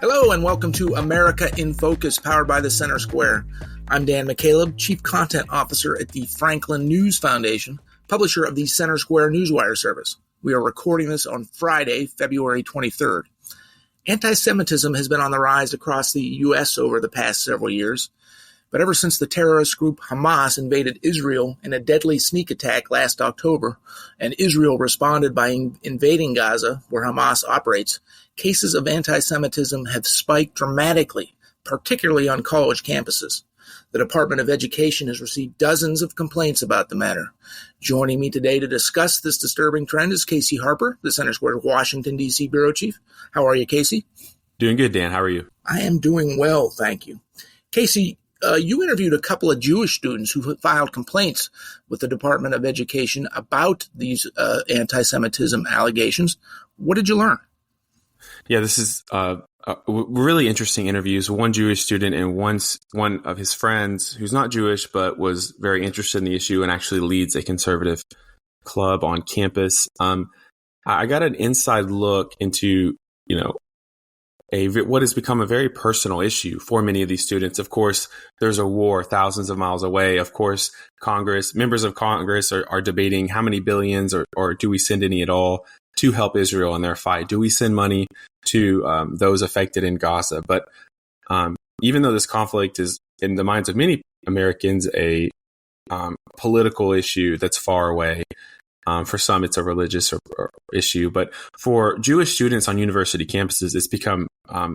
Hello and welcome to America in Focus, powered by the Center Square. I'm Dan McCaleb, Chief Content Officer at the Franklin News Foundation, publisher of the Center Square Newswire service. We are recording this on Friday, February 23rd. Antisemitism has been on the rise across the U.S. over the past several years, but ever since the terrorist group Hamas invaded Israel in a deadly sneak attack last October, and Israel responded by invading Gaza, where Hamas operates, cases of anti-Semitism have spiked dramatically, particularly on college campuses. The Department of Education has received dozens of complaints about the matter. Joining me today to discuss this disturbing trend is Casey Harper, the Center Square's Washington, D.C. Bureau Chief. How are you, Casey? Doing good, Dan. How are you? I am doing well, thank you. Casey, you interviewed a couple of Jewish students who filed complaints with the Department of Education about these anti-Semitism allegations. What did you learn? Yeah, this is really interesting interviews. One Jewish student and one of his friends who's not Jewish but was very interested in the issue and actually leads a conservative club on campus. I got an inside look into, what has become a very personal issue for many of these students. Of course, there's a war thousands of miles away. Of course, members of Congress are debating how many billions or do we send any at all to help Israel in their fight? Do we send money to those affected in Gaza? But even though this conflict is in the minds of many Americans a political issue that's far away, for some it's a religious issue. But for Jewish students on university campuses, it's become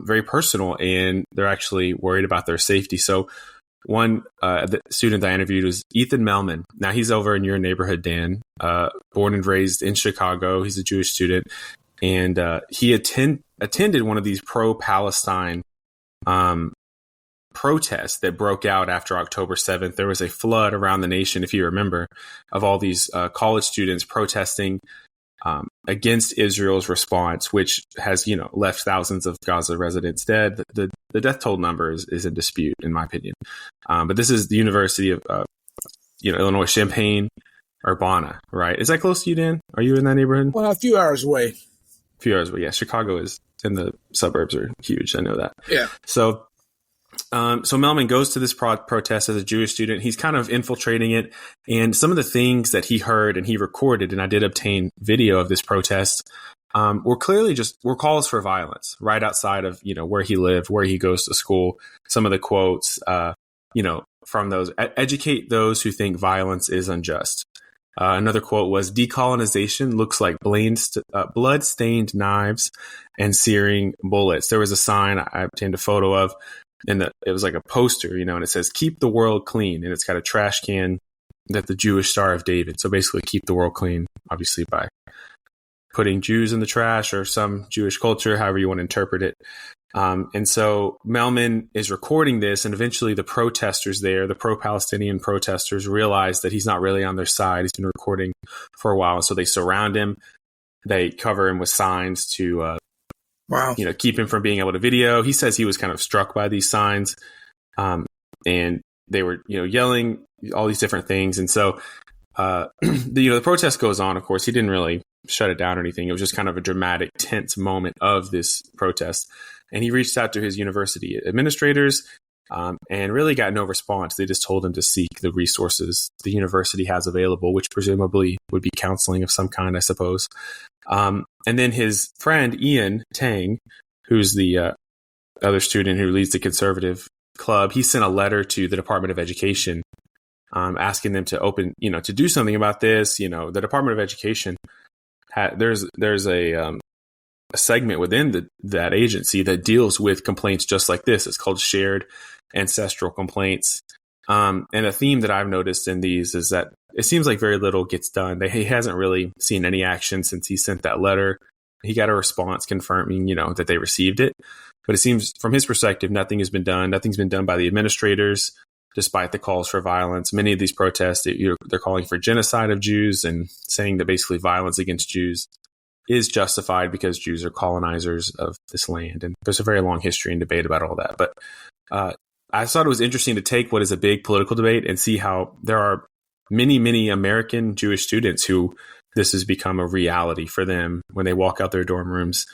very personal, and they're actually worried about their safety. So one the student I interviewed was Ethan Melman. Now he's over in your neighborhood, Dan, born and raised in Chicago. He's a Jewish student, and he attended one of these pro-Palestine protests that broke out after October 7th. There was a flood around the nation, if you remember, of all these college students protesting against Israel's response, which has, left thousands of Gaza residents dead. The death toll number is in dispute, in my opinion. But this is the University of, Illinois-Champaign, Urbana, right? Is that close to you, Dan? Are you in that neighborhood? Well, a few hours away. A few hours away, yeah. Chicago is, and the suburbs are huge. I know that. Yeah. So Melman goes to this protest as a Jewish student. He's kind of infiltrating it. And some of the things that he heard and he recorded, and I did obtain video of this protest, were clearly were calls for violence right outside of, where he lived, where he goes to school. Some of the quotes, from those, educate those who think violence is unjust. Another quote was, decolonization looks like blood-stained knives and searing bullets. There was a sign I obtained a photo of, and it was like a poster, and it says, keep the world clean. And it's got a trash can that the Jewish Star of David. So basically keep the world clean, obviously by putting Jews in the trash or some Jewish culture, however you want to interpret it. And so Melman is recording this, and eventually the protesters there, the pro-Palestinian protesters, realize that he's not really on their side. He's been recording for a while. And so they surround him. They cover him with signs to, keep him from being able to video. He says he was kind of struck by these signs, and they were, yelling all these different things. And so, the protest goes on. Of course, he didn't really shut it down or anything. It was just kind of a dramatic, tense moment of this protest. And he reached out to his university administrators, and really got no response. They just told him to seek the resources the university has available, which presumably would be counseling of some kind, I suppose. And then his friend, Ian Tang, who's the other student who leads the conservative club, he sent a letter to the Department of Education asking them to to do something about this. The Department of Education, there's a segment within that agency that deals with complaints just like this. It's called shared ancestral complaints. And a theme that I've noticed in these is that it seems like very little gets done. He hasn't really seen any action since he sent that letter. He got a response confirming, that they received it. But it seems from his perspective, nothing has been done. Nothing's been done by the administrators, despite the calls for violence. Many of these protests, they're calling for genocide of Jews and saying that basically violence against Jews is justified because Jews are colonizers of this land. And there's a very long history and debate about all that. But I thought it was interesting to take what is a big political debate and see how there are many, many American Jewish students who this has become a reality for them when they walk out their dorm rooms.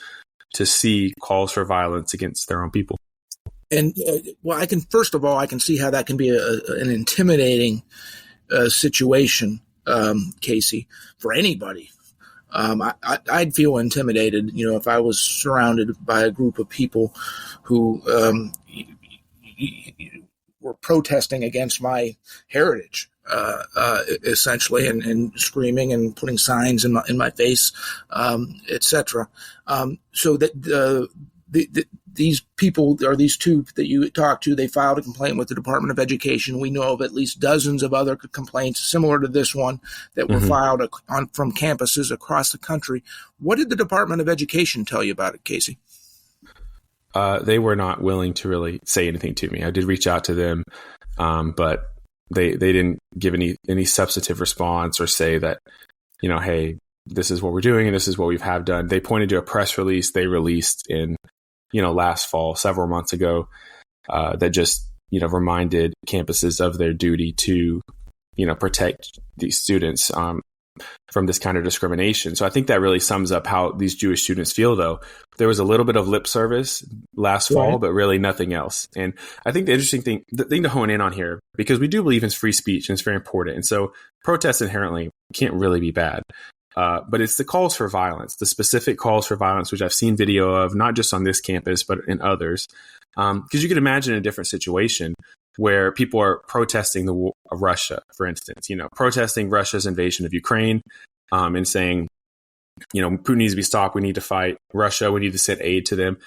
to see calls for violence against their own people. And well, first of all, I can see how that can be an intimidating situation, Casey, for anybody. I'd feel intimidated, if I was surrounded by a group of people who were protesting against my heritage, essentially, and screaming and putting signs in my face, etc. So that these people, or these two that you talked to, they filed a complaint with the Department of Education. We know of at least dozens of other complaints similar to this one that were filed from campuses across the country. What did the Department of Education tell you about it, Casey? They were not willing to really say anything to me. I did reach out to them, but they didn't give any substantive response or say that, hey, this is what we're doing and this is what we have done. They pointed to a press release they released in last fall, several months ago, that just, reminded campuses of their duty to, protect these students from this kind of discrimination. So I think that really sums up how these Jewish students feel, though. There was a little bit of lip service last fall, but really nothing else. And I think the thing to hone in on here, because we do believe in free speech and it's very important. And so protests inherently can't really be bad. But it's the calls for violence, the specific calls for violence, which I've seen video of, not just on this campus, but in others. Because you could imagine a different situation where people are protesting the war of Russia, for instance, protesting Russia's invasion of Ukraine, and saying, Putin needs to be stopped. We need to fight Russia. We need to send aid to them.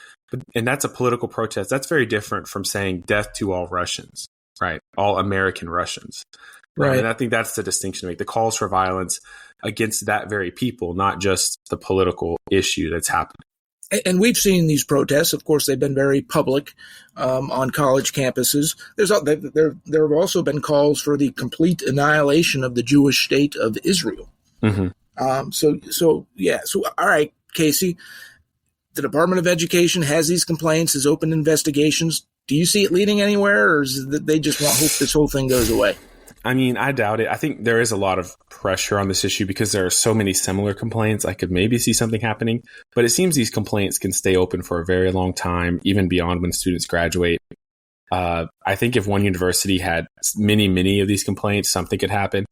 And that's a political protest. That's very different from saying death to all Russians, right? All American Russians. Right. And I think that's the distinction to make. The calls for violence against that very people, not just the political issue that's happening. And we've seen these protests. Of course, they've been very public on college campuses. There have also been calls for the complete annihilation of the Jewish state of Israel. So all right, Casey, the Department of Education has these complaints, has opened investigations. Do you see it leading anywhere, or is it that they just hope this whole thing goes away? I mean, I doubt it. I think there is a lot of pressure on this issue because there are so many similar complaints. I could maybe see something happening, but it seems these complaints can stay open for a very long time, even beyond when students graduate. I think if one university had many of these complaints, something could happen.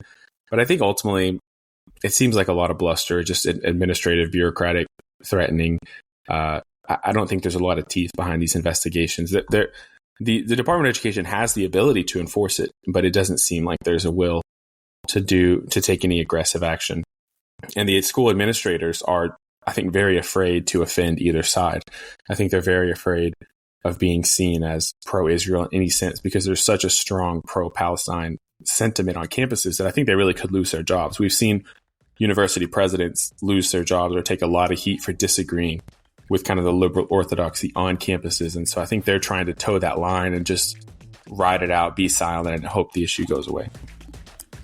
But I think ultimately, it seems like a lot of bluster, just administrative, bureaucratic, threatening. I don't think there's a lot of teeth behind these investigations. The Department of Education has the ability to enforce it, but it doesn't seem like there's a will to take any aggressive action. And the school administrators are, I think, very afraid to offend either side. I think they're very afraid of being seen as pro-Israel in any sense because there's such a strong pro-Palestine sentiment on campuses that I think they really could lose their jobs. We've seen university presidents lose their jobs or take a lot of heat for disagreeing with kind of the liberal orthodoxy on campuses. And so I think they're trying to toe that line and just ride it out, be silent, and hope the issue goes away.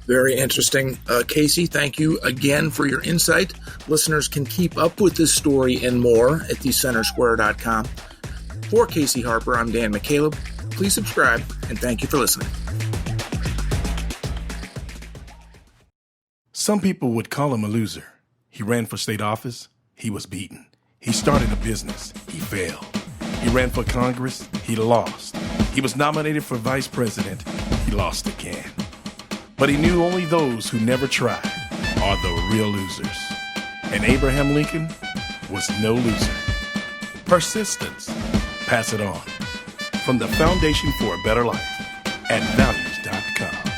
Very interesting. Casey, thank you again for your insight. Listeners can keep up with this story and more at thecentersquare.com. For Casey Harper, I'm Dan McCaleb. Please subscribe, and thank you for listening. Some people would call him a loser. He ran for state office. He was beaten. He started a business. He failed. He ran for Congress. He lost. He was nominated for vice president. He lost again. But he knew only those who never tried are the real losers. And Abraham Lincoln was no loser. Persistence. Pass it on. From the Foundation for a Better Life at values.com.